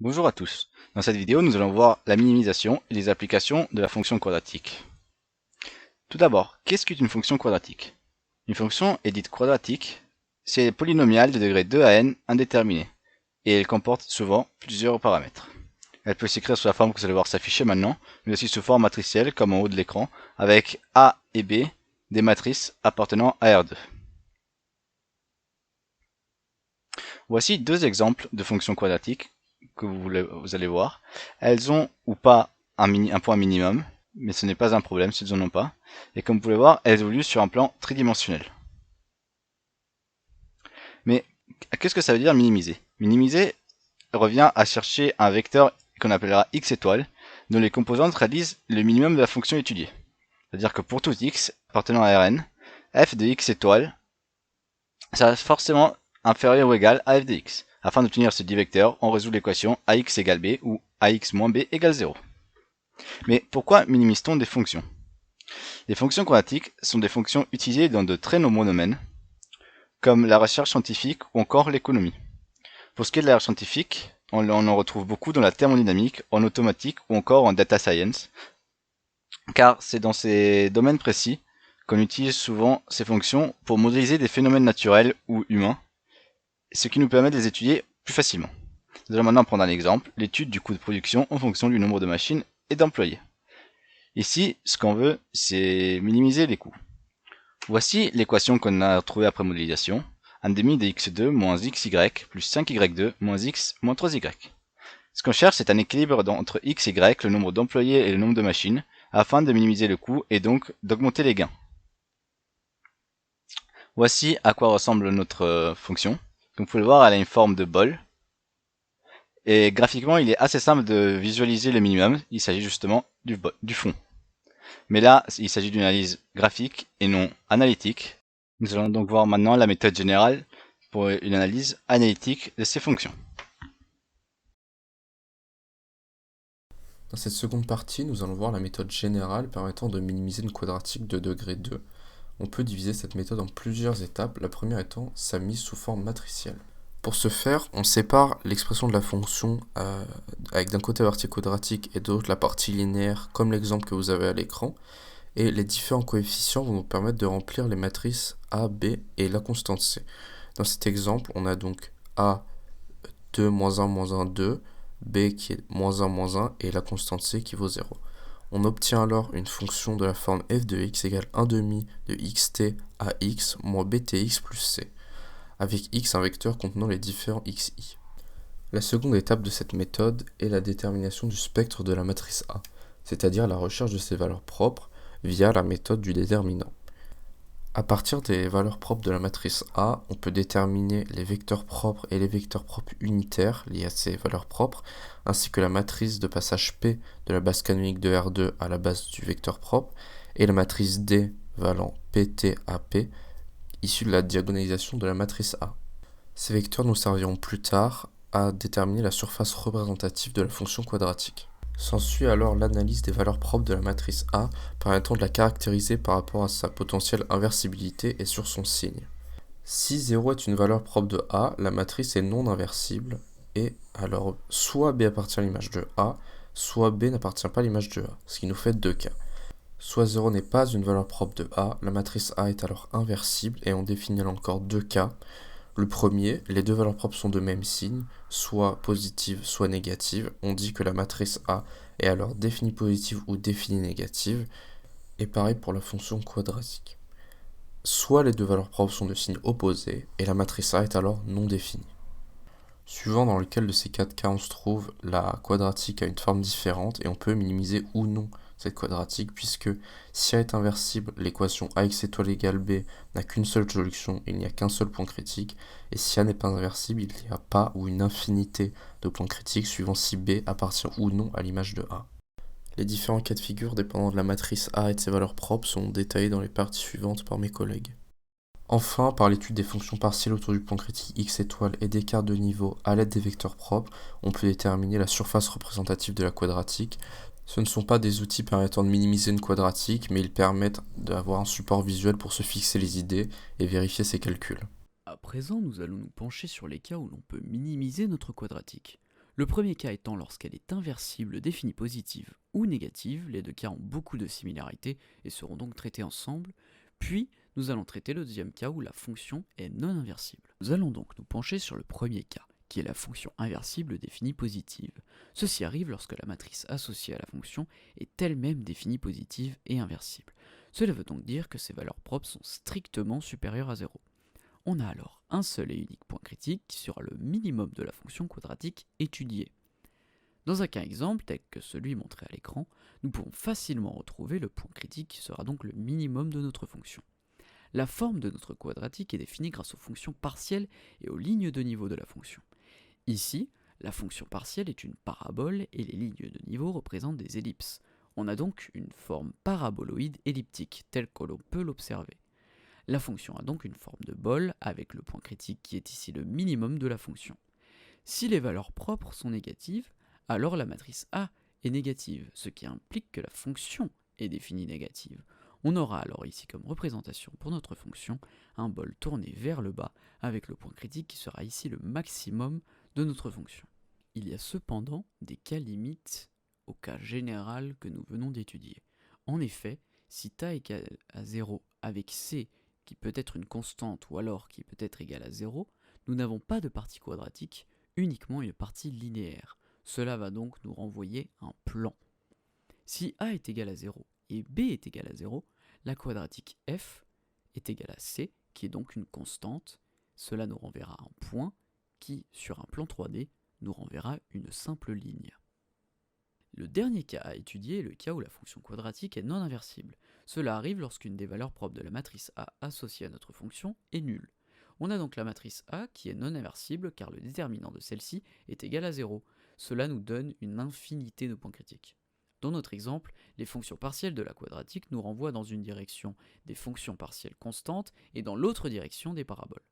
Bonjour à tous. Dans cette vidéo, nous allons voir la minimisation et les applications de la fonction quadratique. Tout d'abord, qu'est-ce qu'une fonction quadratique? Une fonction est dite quadratique si elle est polynomiale de degré 2 à n indéterminé, et elle comporte souvent plusieurs paramètres. Elle peut s'écrire sous la forme que vous allez voir s'afficher maintenant, mais aussi sous forme matricielle comme en haut de l'écran, avec A et B des matrices appartenant à R2. Voici deux exemples de fonctions quadratiques que vous allez voir. Elles ont ou pas un point minimum, mais ce n'est pas un problème s'ils n'en ont pas. Et comme vous pouvez voir, elles évoluent sur un plan tridimensionnel. Mais qu'est-ce que ça veut dire minimiser? Minimiser revient à chercher un vecteur qu'on appellera x étoile, dont les composantes réalisent le minimum de la fonction étudiée. C'est-à-dire que pour tout x appartenant à Rn, f de x étoile sera forcément inférieur ou égal à f de x. Afin d'obtenir ce dit vecteur, on résout l'équation ax égale b ou ax moins b égale 0. Mais pourquoi minimise-t-on des fonctions? Les fonctions quadratiques sont des fonctions utilisées dans de très nombreux domaines, comme la recherche scientifique ou encore l'économie. Pour ce qui est de la recherche scientifique, on en retrouve beaucoup dans la thermodynamique, en automatique ou encore en data science, car c'est dans ces domaines précis qu'on utilise souvent ces fonctions pour modéliser des phénomènes naturels ou humains, ce qui nous permet de les étudier plus facilement. Nous allons maintenant prendre un exemple, l'étude du coût de production en fonction du nombre de machines et d'employés. Ici, ce qu'on veut, c'est minimiser les coûts. Voici l'équation qu'on a trouvée après modélisation. 1/2 de x2 moins xy plus 5y2 moins x moins 3y. Ce qu'on cherche, c'est un équilibre entre x et y, le nombre d'employés et le nombre de machines, afin de minimiser le coût et donc d'augmenter les gains. Voici à quoi ressemble notre fonction. Comme vous pouvez le voir, elle a une forme de bol. Et graphiquement, il est assez simple de visualiser le minimum. Il s'agit justement du fond. Mais là, il s'agit d'une analyse graphique et non analytique. Nous allons donc voir maintenant la méthode générale pour une analyse analytique de ces fonctions. Dans cette seconde partie, nous allons voir la méthode générale permettant de minimiser une quadratique de degré 2. On peut diviser cette méthode en plusieurs étapes, la première étant sa mise sous forme matricielle. Pour ce faire, on sépare l'expression de la fonction avec d'un côté la partie quadratique et de l'autre la partie linéaire, comme l'exemple que vous avez à l'écran, et les différents coefficients vont nous permettre de remplir les matrices A, B et la constante C. Dans cet exemple, on a donc A 2, -1, -1, 2, b qui est -1, -1 et la constante c qui vaut 0. On obtient alors une fonction de la forme f de x égale 1/2 de xt à x moins btx plus c, avec x un vecteur contenant les différents xi. La seconde étape de cette méthode est la détermination du spectre de la matrice A, c'est-à-dire la recherche de ses valeurs propres via la méthode du déterminant. À partir des valeurs propres de la matrice A, on peut déterminer les vecteurs propres et les vecteurs propres unitaires liés à ces valeurs propres, ainsi que la matrice de passage P de la base canonique de R2 à la base du vecteur propre, et la matrice D valant PT à P, issue de la diagonalisation de la matrice A. Ces vecteurs nous serviront plus tard à déterminer la surface représentative de la fonction quadratique. S'ensuit alors l'analyse des valeurs propres de la matrice A permettant de la caractériser par rapport à sa potentielle inversibilité et sur son signe. Si 0 est une valeur propre de A, la matrice est non inversible et alors soit B appartient à l'image de A, soit B n'appartient pas à l'image de A, ce qui nous fait deux cas. Soit 0 n'est pas une valeur propre de A, la matrice A est alors inversible et on définit encore deux cas. Le premier, les deux valeurs propres sont de même signe, soit positive, soit négative. On dit que la matrice A est alors définie positive ou définie négative. Et pareil pour la fonction quadratique. Soit les deux valeurs propres sont de signes opposés, et la matrice A est alors non définie. Suivant dans lequel de ces quatre cas on se trouve, la quadratique a une forme différente et on peut minimiser ou non cette quadratique puisque si A est inversible, l'équation ax étoile égale b n'a qu'une seule solution, il n'y a qu'un seul point critique, et si A n'est pas inversible, il n'y a pas ou une infinité de points critiques suivant si B appartient ou non à l'image de A. Les différents cas de figure dépendant de la matrice A et de ses valeurs propres sont détaillés dans les parties suivantes par mes collègues. Enfin, par l'étude des fonctions partielles autour du point critique x étoile et des cartes de niveau à l'aide des vecteurs propres, on peut déterminer la surface représentative de la quadratique. Ce ne sont pas des outils permettant de minimiser une quadratique, mais ils permettent d'avoir un support visuel pour se fixer les idées et vérifier ses calculs. À présent, nous allons nous pencher sur les cas où l'on peut minimiser notre quadratique. Le premier cas étant lorsqu'elle est inversible définie positive ou négative, les deux cas ont beaucoup de similarités et seront donc traités ensemble, puis nous allons traiter le deuxième cas où la fonction est non inversible. Nous allons donc nous pencher sur le premier cas, qui est la fonction inversible définie positive. Ceci arrive lorsque la matrice associée à la fonction est elle-même définie positive et inversible. Cela veut donc dire que ses valeurs propres sont strictement supérieures à 0. On a alors un seul et unique point critique qui sera le minimum de la fonction quadratique étudiée. Dans un cas exemple, tel que celui montré à l'écran, nous pouvons facilement retrouver le point critique qui sera donc le minimum de notre fonction. La forme de notre quadratique est définie grâce aux fonctions partielles et aux lignes de niveau de la fonction. Ici, la fonction partielle est une parabole et les lignes de niveau représentent des ellipses. On a donc une forme paraboloïde elliptique, telle que l'on peut l'observer. La fonction a donc une forme de bol, avec le point critique qui est ici le minimum de la fonction. Si les valeurs propres sont négatives, alors la matrice A est négative, ce qui implique que la fonction est définie négative. On aura alors ici comme représentation pour notre fonction un bol tourné vers le bas, avec le point critique qui sera ici le maximum de notre fonction. Il y a cependant des cas limites au cas général que nous venons d'étudier. En effet, si θ égale à 0 avec c qui peut être une constante ou alors qui peut être égal à 0, nous n'avons pas de partie quadratique, uniquement une partie linéaire. Cela va donc nous renvoyer un plan. Si a est égal à 0 et b est égal à 0, la quadratique f est égale à c, qui est donc une constante. Cela nous renverra un point qui, sur un plan 3D, nous renverra une simple ligne. Le dernier cas à étudier est le cas où la fonction quadratique est non inversible. Cela arrive lorsqu'une des valeurs propres de la matrice A associée à notre fonction est nulle. On a donc la matrice A qui est non inversible car le déterminant de celle-ci est égal à 0. Cela nous donne une infinité de points critiques. Dans notre exemple, les fonctions partielles de la quadratique nous renvoient dans une direction des fonctions partielles constantes et dans l'autre direction des paraboles.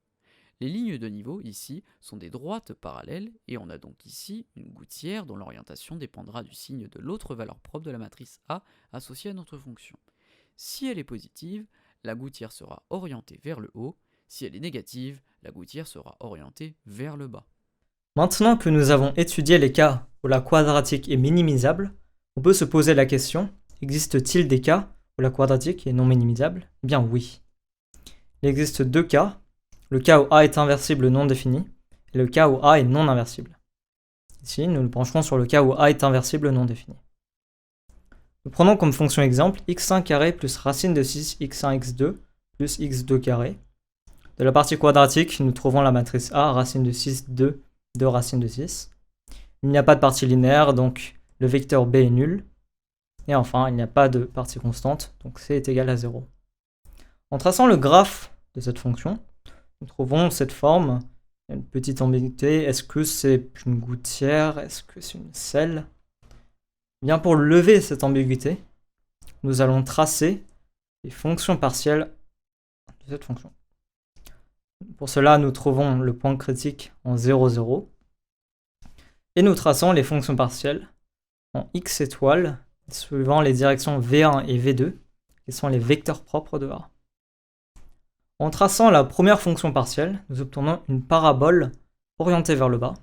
Les lignes de niveau, ici, sont des droites parallèles, et on a donc ici une gouttière dont l'orientation dépendra du signe de l'autre valeur propre de la matrice A associée à notre fonction. Si elle est positive, la gouttière sera orientée vers le haut, si elle est négative, la gouttière sera orientée vers le bas. Maintenant que nous avons étudié les cas où la quadratique est minimisable, on peut se poser la question, existe-t-il des cas où la quadratique est non minimisable ? Eh bien oui. Il existe deux cas. Le cas où A est inversible non défini, et le cas où A est non inversible. Ici, nous nous pencherons sur le cas où A est inversible non défini. Nous prenons comme fonction exemple x1 carré plus racine de 6 x1 x2 plus x2 carré. De la partie quadratique, nous trouvons la matrice A, racine de 6, 2, 2 racine de 6. Il n'y a pas de partie linéaire, donc le vecteur B est nul. Et enfin, il n'y a pas de partie constante, donc C est égal à 0. En traçant le graphe de cette fonction, nous trouvons cette forme, une petite ambiguïté. Est-ce que c'est une gouttière? Est-ce que c'est une selle? Bien, pour lever cette ambiguïté, nous allons tracer les fonctions partielles de cette fonction. Pour cela, nous trouvons le point critique en 0, 0. Et nous traçons les fonctions partielles en x étoiles, suivant les directions V1 et V2, qui sont les vecteurs propres de A. En traçant la première fonction partielle, nous obtenons une parabole orientée vers le bas,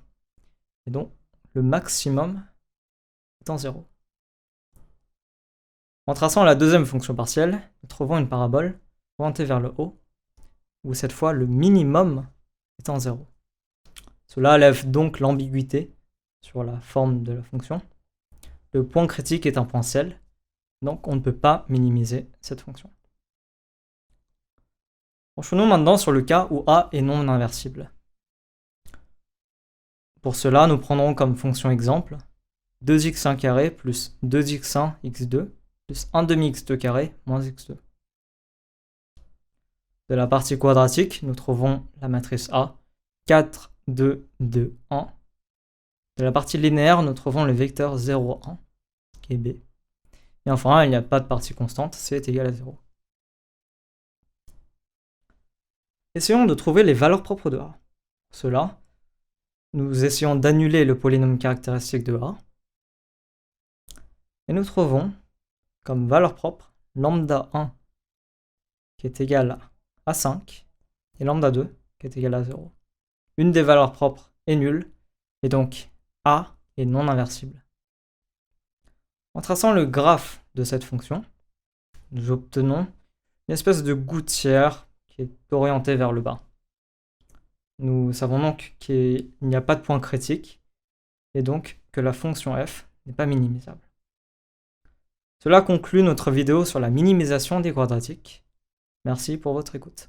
et donc le maximum étant 0. En traçant la deuxième fonction partielle, nous trouvons une parabole orientée vers le haut, où cette fois le minimum étant 0. Cela lève donc l'ambiguïté sur la forme de la fonction. Le point critique est un point ciel, donc on ne peut pas minimiser cette fonction. Enchaînons maintenant sur le cas où A est non inversible. Pour cela, nous prendrons comme fonction exemple 2x1 carré plus 2x1 x2 plus 1 demi x2 carré moins x2. De la partie quadratique, nous trouvons la matrice A 4, 2, 2, 1. De la partie linéaire, nous trouvons le vecteur 0, 1 qui est B. Et enfin, il n'y a pas de partie constante, C est égal à 0. Essayons de trouver les valeurs propres de A. Pour cela, nous essayons d'annuler le polynôme caractéristique de A. Et nous trouvons comme valeur propre lambda 1 qui est égal à 5 et lambda 2 qui est égal à 0. Une des valeurs propres est nulle et donc A est non inversible. En traçant le graphe de cette fonction, nous obtenons une espèce de gouttière qui est orientée vers le bas. Nous savons donc qu'il n'y a pas de point critique et donc que la fonction f n'est pas minimisable. Cela conclut notre vidéo sur la minimisation des quadratiques. Merci pour votre écoute.